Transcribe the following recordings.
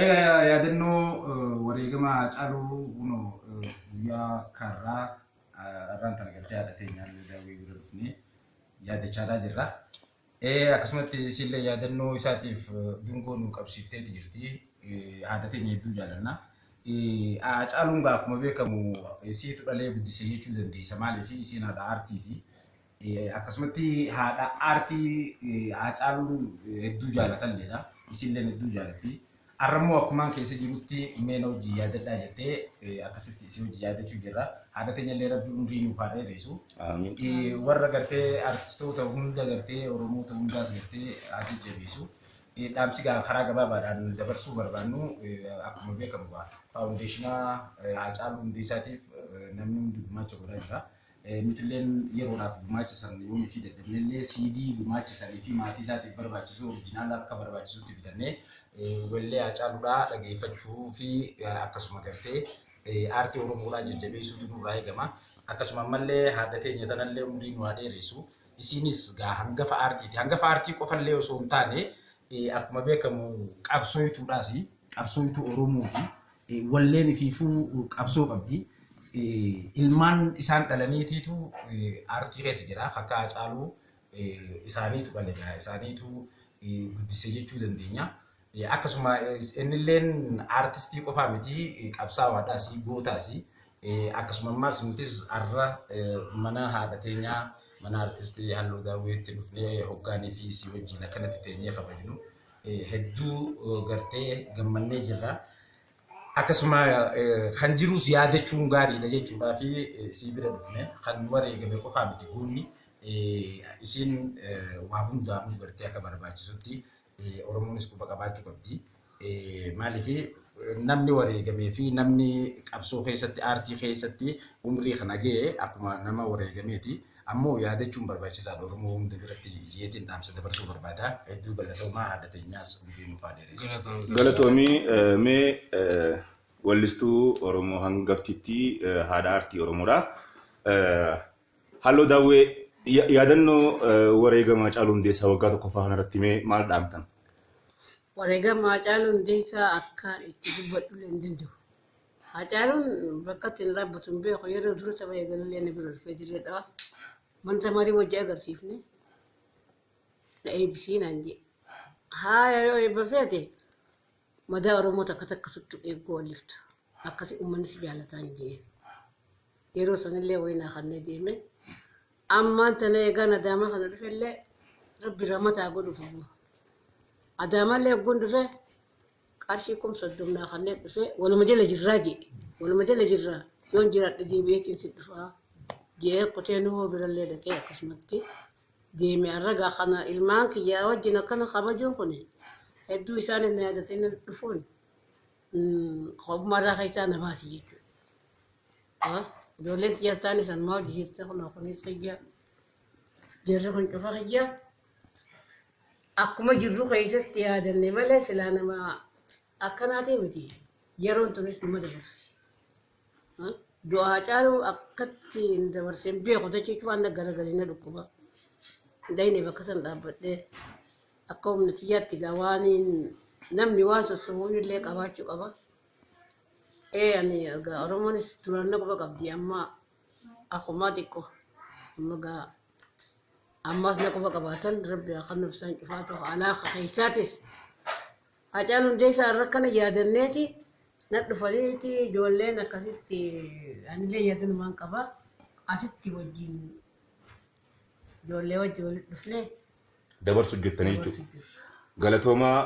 yaadannoo wareegama Haacaaluu guyyaa karraa irraan tana galtee haadha teenyaan daawwii bira dhufnee yaadachaadhaa jirra. Akkasumatti isillee yaadannoo isaatiif dungoo nu qabsiifteeti jirti. Haadha teenya hedduu jaalanna. Haacaaluun akkuma beekamu isiitu dhalee guddisee jechuu dandeessa. Maaliif isiin haadha aartiiti. Akkasumatti haadha aartii Haacaaluun hedduu jaalatanidha. Isillee hedduu jaalatti. Arramoo akkuma keessa jirutti meena hojii yaadadhaa jettee akkasitti isii hojii yaadachuu jirra. Haadha teenya illee rabbi umrii nuuf haa dheeressu. Warra gartee artistoota hunda gartee Oromoota hundaas gartee haa jajjabeessu. Dhaamsi karaa gabaabaadhaan dabarsuu barbaannu akkuma beekamu faawundeeshinaa Haacaaluu Hundeessaatiif namni hundi gumaacha godhaa jira. Nutilleen yeroodhaaf gumaacha san yoo nuti dadhabnellee CD gumaacha sanii fi maatii isaatiif barbaachisu oriijinaala akka barbaachisutti bitannee wallee Haacaaluudhaa dhageeffachuu fi akkasuma gartee aartii Oromoodhaa jajjabeessuutu nurraa eegama. Akkasuma ammallee haadha teenya tanallee umrii nu haa dheeressu. Isiinis hangafa aartiiti. Hangafa aartii qofallee osoo hin taane akkuma beekamu qabsooytuudhaas qabsooytuu Oromooti. Walleen ifiifuu qabsoo qabdi. Ilmaan isaan dhalaniitiitu aartii keessa jira. Akka Haacaaluu isaaniitu dhalegaa isaaniitu guddisee jechuu dandeenya. Akkasuma innilleen aartistii qofaa miti qabsaawaadhaas gootaas. Akkasuma ammas nutis har'a mana haadha teenyaa mana artistii Halluu Daawwiitti dhufnee hoggaanii fi si wajjin akkanatti teenyee kabajnu hedduu gartee gammannee jirra. Akkasuma kan jirus yaadachuun gaariidha jechuudha fi si bira dhufne kan wareegame qofaa miti guunni isiin waa hundaanuu gartee akka barbaachisutti Oromoonis quba qabaachuu qabdi. Maaliif namni wareegamee fi namni qabsoo keessatti aartii keessatti umrii kana ga'e akkuma nama wareegameeti. Ammoo yaadachuun barbaachisaadha. Oromoo hunda biratti jeetiin dhaamsa dabarsuu barbaada. Hedduu galatoomaa haadha teenyaas umrii nuuf haa dheeressu. Galatoomii mee wallistuu Oromoo hangaftitti haadha aartii Oromoodha. Halluu Daawwee yaadannoo wareegama Haacaaluu Hundeessaa waggaa tokkoffaa kanarratti mee maal dhaamtan? Wareegama Haacaaluu Hundeessaa akka itti dubbadhu hin danda'u. Haacaaluun bakka ittiin dhaabbatu hin beeku yeroo dura tapha eegaluulee ni bira dhufee jirredha. Manta marii wajji agarsiifne na eebbisii naan jedhe. Haaya yoo eebba feete madaa Oromoo takka takkasuttu eeggoo walliftu. Akkasi uummanni si jaalataa hin jeen. Yeroo sanillee wayinaa kannee deeme. Ammaan tana eegaan Adaamaa kana dhufellee rabbi ramataa godhuuf ammoo. Adaamallee ogguun dhufe qarshii kumsoddomnaa kanneen dhufe waluma jala jirraa jedhe. Waluma jala jirraa yoon jiraadha deebi'eetiin si dhufaa. Jee qotee nuhoo birallee dhaqee akkasumatti deeme arragaa kana ilmaan kiyyaa wajjin akkana kabajuun kun hedduu isaanis na yaadatanii dhufuun qobmarraa keessaa na baasi jechuudha. Ijoolleen xiyyaas ta'an isaan maa hojii jirte kun kunis xiyyaa jirri kun cufa xiyyaa akkuma jirru keessatti yaadanne malee silaa nama akkanaa ta'e miti yeroon tunis numa dabarti. Du'a Haacaaluu akkatti dabarseen beeku jechuun waan garagalee na dhukkuba. Dayne bakka san dhaabbadhee akka humna xiyyaatti waan namni waan sossobuun illee qabaachuu qaba. Ani Oromoonis duraan na quba qabdi amma akkumaa xiqqoo ammas na quba qabaatan rabbi akka nufsaan cufaa ta'u alaa keessaatis Haacaaluu Hundeessaa irra kana yaadanneeti na dhufaniiti ijoolleen akkasitti anillee yaadanumaan qaba asitti wajjin ijoollee wajjin walitti dhufnee dabarsu jettanii jechuudha. Galatoomaa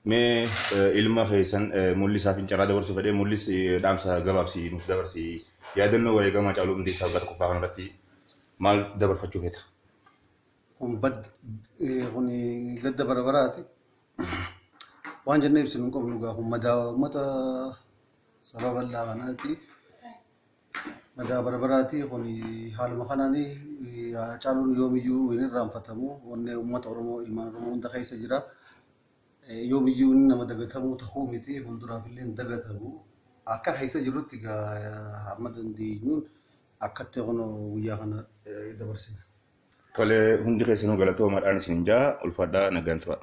mee ilma keessan mul'isaa fincaraa dabarsu fedhee mul'is dhaamsa gabaabsi nuuf dabarsi yaadannoo wareegama Haacaaluu Hundeessaa waggaa tokkoffaa kanarratti maal dabarfachuu feeta? Kun gadda barabaraati. Waan jennee ibsinu hin qabnu gaa uummata saba bal'aa kanaati. Madaa barabaraati kun haaluma kanaani Haacaaluun yoomiyyuu hin irraanfatamu. Wanni uummata Oromoo ilmaan Oromoo hunda keessa jira. Yoomiyyuu inni nama dagatamuu ta'uu miti fuulduraaf illee hin dagatamu. Akka keessa jirrutti gaa hamma dandeenyuun akkatti kun guyyaa kana dabarsina. Tole hundi keessanuu galatoomaadhaan isin jaa ulfaadhaa nagaan tura.